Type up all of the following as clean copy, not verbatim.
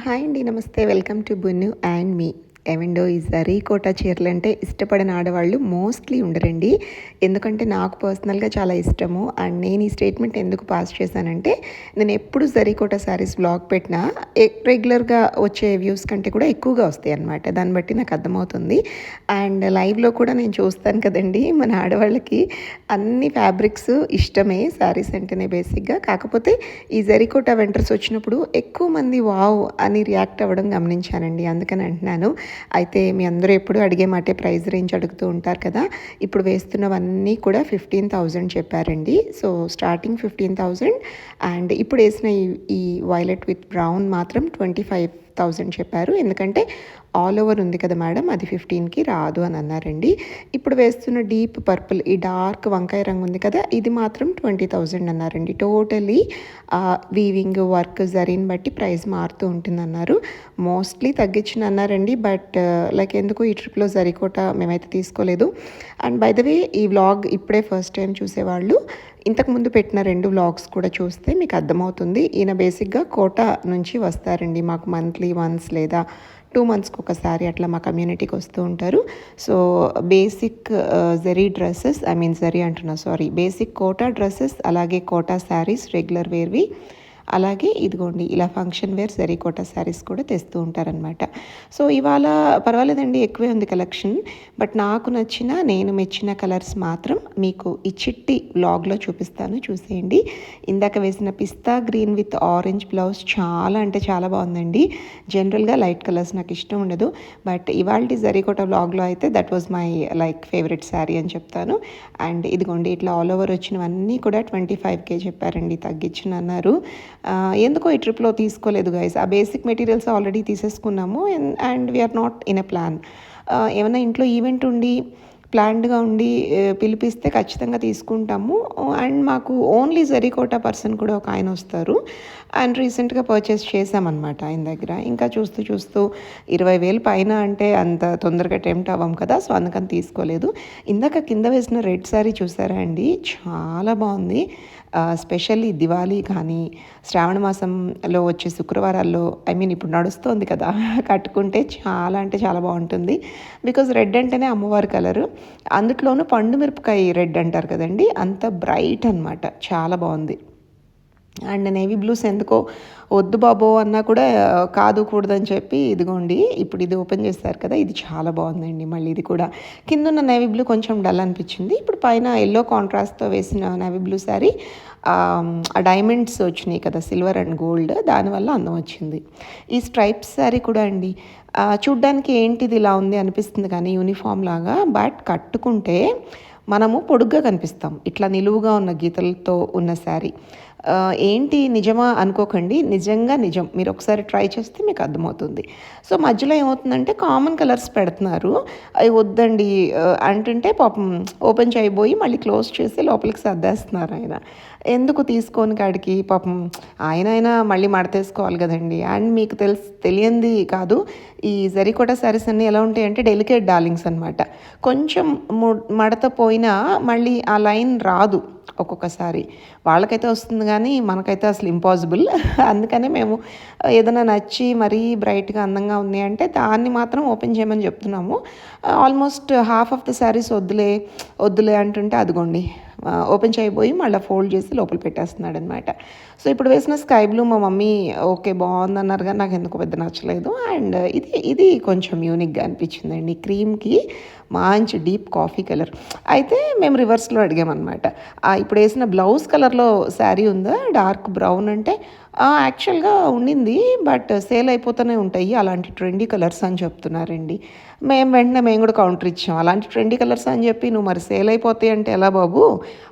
Hi అండి. నమస్తే. Welcome to బున్ను and మీ. ఏవండో ఈ జరీ కోటా చీరలంటే ఇష్టపడని ఆడవాళ్ళు మోస్ట్లీ ఉండరండి. ఎందుకంటే నాకు పర్సనల్‌గా చాలా ఇష్టము. అండ్ నేను ఈ స్టేట్మెంట్ ఎందుకు పాస్ చేశానంటే, నేను ఎప్పుడు జరీ కోటా శారీస్ వ్లాగ్ పెట్టినా రెగ్యులర్‌గా వచ్చే వ్యూస్ కంటే కూడా ఎక్కువగా వస్తాయన్నమాట. దాన్ని బట్టి నాకు అర్థమవుతుంది. అండ్ లైవ్‌లో కూడా నేను చూస్తాను కదండీ! మన ఆడవాళ్ళకి అన్ని ఫ్యాబ్రిక్స్ ఇష్టమే శారీస్ అంటేనే బేసిక్‌గా. కాకపోతే ఈ జరీ కోటా వెంటర్స్ వచ్చినప్పుడు ఎక్కువ మంది వావ్! అని రియాక్ట్ అవ్వడం గమనించానండి. అందుకని అంటున్నాను. అయితే మీ అందరూ ఎప్పుడు అడిగే మాటే ప్రైస్ రేంజ్ అడుగుతూ ఉంటారు కదా! ఇప్పుడు వేస్తున్నవన్నీ కూడా 15,000 చెప్పారండి. సో, స్టార్టింగ్ 15,000 అండ్ ఇప్పుడు వేసిన ఈ వైలెట్ విత్ బ్రౌన్ మాత్రం 25,000 చెప్పారు. ఎందుకంటే ఆల్ ఓవర్ ఉంది కదా మేడం, అది 15కి రాదు అని అన్నారండి. ఇప్పుడు వేస్తున్న డీప్ పర్పుల్, ఈ డార్క్ వంకాయ రంగు ఉంది కదా, ఇది మాత్రం 20,000 అన్నారండి. టోటలీ వీవింగ్ వర్క్ జరీని బట్టి ప్రైస్ మారుతూ ఉంటుందన్నారు. మోస్ట్లీ తగ్గించిన అన్నారండి. బట్ లైక్ ఎందుకు ఈ ట్రిప్లో జరీకోట మేమైతే తీసుకోలేదు. అండ్ బై ద వే ఈ వ్లాగ్ ఇప్పుడే ఫస్ట్ టైం చూసేవాళ్ళు ఇంతకుముందు పెట్టిన 2 వ్లాగ్స్ కూడా చూస్తే మీకు అర్థమవుతుంది. ఈయన బేసిక్గా కోట నుంచి వస్తారండి. మాకు మంత్లీ వన్స్ లేదా 2 మంత్స్కి ఒకసారి అట్లా మా కమ్యూనిటీకి వస్తూ ఉంటారు. So basic zari dresses, zari అంటున్నా, సారీ, బేసిక్ కోటా డ్రెస్సెస్, అలాగే కోటా శారీస్ రెగ్యులర్ వేర్వి, అలాగే ఇదిగోండి ఇలా function wear zari Kota saris కూడా తెస్తూ ఉంటారనమాట. సో ఇవాళ పర్వాలేదండి, ఎక్కువే ఉంది కలెక్షన్. బట్ నాకు నచ్చిన, నేను మెచ్చిన కలర్స్ మాత్రం మీకు ఈ చిట్టి వ్లాగ్లో చూపిస్తాను, చూసేయండి. ఇందాక వేసిన పిస్తా గ్రీన్ విత్ ఆరెంజ్ బ్లౌజ్ చాలా అంటే చాలా బాగుందండి. జనరల్గా లైట్ కలర్స్ నాకు ఇష్టం ఉండదు. బట్ ఇవాళ జరీ కోటా వ్లాగ్లో అయితే that was my like favourite sari అని చెప్తాను. అండ్ ఇదిగోండి ఇట్లా ఆల్ ఓవర్ వచ్చినవన్నీ కూడా 25K చెప్పారండి, తగ్గించిన అన్నారు. ఎందుకో ఈ ట్రిప్లో తీసుకోలేదు గైస్. ఆ బేసిక్ మెటీరియల్స్ ఆల్రెడీ తీసేసుకున్నాము. And we are not in a plan. ఏమైనా ఇంట్లో ఈవెంట్ ఉండి ప్లాన్డ్గా ఉండి పిలిపిస్తే ఖచ్చితంగా తీసుకుంటాము. అండ్ మాకు ఓన్లీ జరీకోటా పర్సన్ కూడా ఒక ఆయన వస్తారు. అండ్ రీసెంట్గా పర్చేస్ చేసామన్నమాట ఆయన దగ్గర. ఇంకా చూస్తూ చూస్తూ 20,000 పైన అంటే అంత తొందరగా టెంప్ట్ అవ్వం కదా, సో అందుకని తీసుకోలేదు. ఇందాక కింద వేసిన రెడ్ శారీ చూసారా అండి, చాలా బాగుంది. స్పెషల్లీ దివాళీ కానీ శ్రావణ మాసంలో వచ్చే శుక్రవారాల్లో ఇప్పుడు నడుస్తోంది కదా, కట్టుకుంటే చాలా అంటే చాలా బాగుంటుంది. బికాజ్ రెడ్ అంటేనే అమ్మవారి కలరు, అందులోనూ పండు మిరపకాయ రెడ్ అంటారు కదండి, అంత బ్రైట్ అనమాట, చాలా బాగుంది. అండ్ నేవీ బ్లూస్ ఎందుకో వద్దు బాబో అన్నా కూడా కాదు కూడదని చెప్పి ఇదిగోండి ఇప్పుడు ఇది ఓపెన్ చేస్తారు కదా, ఇది చాలా బాగుందండి. మళ్ళీ ఇది కూడా కింద ఉన్న నేవీ బ్లూ కొంచెం డల్ అనిపించింది. ఇప్పుడు పైన ఎల్లో కాంట్రాస్ట్తో వేసిన నేవీ బ్లూ శారీ, ఆ డైమండ్స్ వచ్చినాయి కదా, సిల్వర్ అండ్ గోల్డ్, దానివల్ల అందం వచ్చింది. ఈ స్ట్రైప్స్ శారీ కూడా అండి చూడ్డానికి ఏంటిది ఇలా ఉంది అనిపిస్తుంది కానీ యూనిఫామ్ లాగా, బట్ కట్టుకుంటే మనము పొడుగ్గా కనిపిస్తాం. ఇట్లా నిలువుగా ఉన్న గీతలతో ఉన్న శారీ ఏంటి నిజమా అనుకోకండి, నిజంగా నిజం. మీరు ఒకసారి ట్రై చేస్తే మీకు అర్థమవుతుంది. సో మధ్యలో ఏమవుతుందంటే కామన్ కలర్స్ పెడుతున్నారు, అవి వద్దండి అంటుంటే పాపం ఓపెన్ చేయబోయి మళ్ళీ క్లోజ్ చేసి లోపలికి సర్దేస్తున్నారు ఆయన. ఎందుకు తీసుకొని కాడికి పాపం ఆయన మళ్ళీ మడతేసుకోవాలి కదండి. అండ్ మీకు తెలియంది కాదు, ఈ జరీకోటా శారీస్ అన్నీ ఎలా ఉంటాయంటే డెలికేట్ డార్లింగ్స్ అనమాట. కొంచెం మడత పోయినా మళ్ళీ ఆ లైన్ రాదు ఒక్కొక్కసారి. వాళ్ళకైతే వస్తుంది కానీ మనకైతే అసలు ఇంపాసిబుల్. అందుకనే మేము ఏదైనా నచ్చి మరీ బ్రైట్గా అందంగా ఉంది అంటే దాన్ని మాత్రం ఓపెన్ చేయమని చెప్తున్నాము. Almost half of the saris వద్దులే అంటుంటే అదిగోండి ఓపెన్ చేయబోయి మళ్ళీ ఫోల్డ్ చేసి లోపల పెట్టేస్తున్నాడు అనమాట. సో ఇప్పుడు వేసిన స్కై బ్లూ మా మమ్మీ ఓకే బాగుందన్నారు కానీ నాకు ఎందుకు పెద్ద నచ్చలేదు. అండ్ ఇది కొంచెం యూనిక్గా అనిపించిందండి, క్రీమ్కి మంచి డీప్ కాఫీ కలర్. అయితే మేము రివర్స్లో అడిగామన్నమాట, ఇప్పుడు వేసిన బ్లౌజ్ కలర్లో శారీ ఉందా డార్క్ బ్రౌన్ అంటే యాక్చువల్గా ఉండింది, బట్ సేల్ అయిపోతూనే ఉంటాయి అలాంటి ట్రెండీ కలర్స్ అని చెప్తున్నారండి. వెంటనే మేము కూడా కౌంటర్ ఇచ్చాం, అలాంటి ట్రెండీ కలర్స్ అని చెప్పి నువ్వు మరి సేల్ అయిపోతాయి అంటే ఎలా బాబు,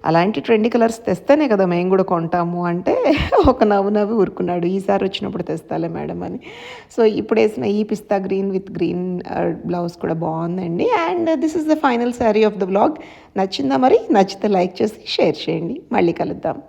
అలాంటి ట్రెండీ కలర్స్ తెస్తేనే కదా మేము కూడా కొంటాము అంటే ఒక నవ్వు ఊరుకున్నాడు, ఈసారి వచ్చినప్పుడు తెస్తాలే మేడం అని. సో ఇప్పుడు వేసిన ఈ పిస్తా గ్రీన్ విత్ గ్రీన్ బ్లౌజ్ కూడా బాగుందండి. And this is the final sari of the vlog. నచ్చిందా మరి? నచ్చితే లైక్ చేసి షేర్ చేయండి. మళ్ళీ కలుద్దాం.